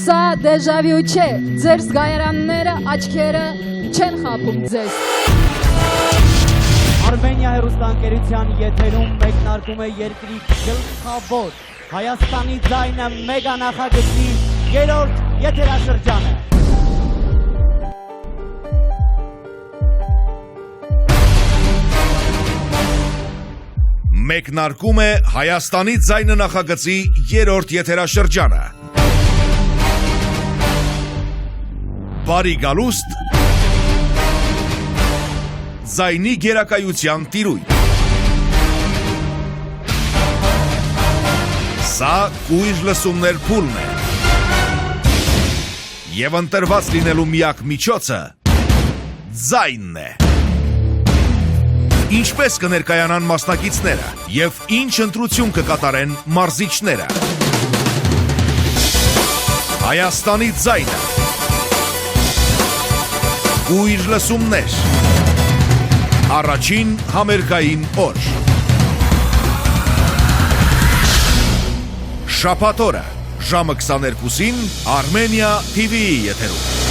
Սա դեժավյու չէ, ձեր զգայարանները, աչքերը չեն խաբում ձեզ։ Արմենիա հեռուստաընկերության եթերում մեկնարկում է երկրի գլխավոր Հայաստանի ձայնը մեգա նախագծի 3-րդ եթերաշրջանը։ Մեկնարկում է Հայաստանի ձայնը նախագծի 3-րդ եթերաշրջանը։ Բարի գալուստ ձայնի գերակայության տիրույթ։ Սա կույր լսումներ փուլն է։ Եվ ընտրված լինելու միակ միջոցը ձայնն է։ Ինչպես կներկայանան մասնակիցները և ինչ ընտրություն կկատարեն մարզիչները։ Հայաստանի ձայնը։ Կույր լսումներ։ Առաջին համերգային օր։ Շաբաթ օրը ժամը 22-ին Armenia TV-ի եթերում։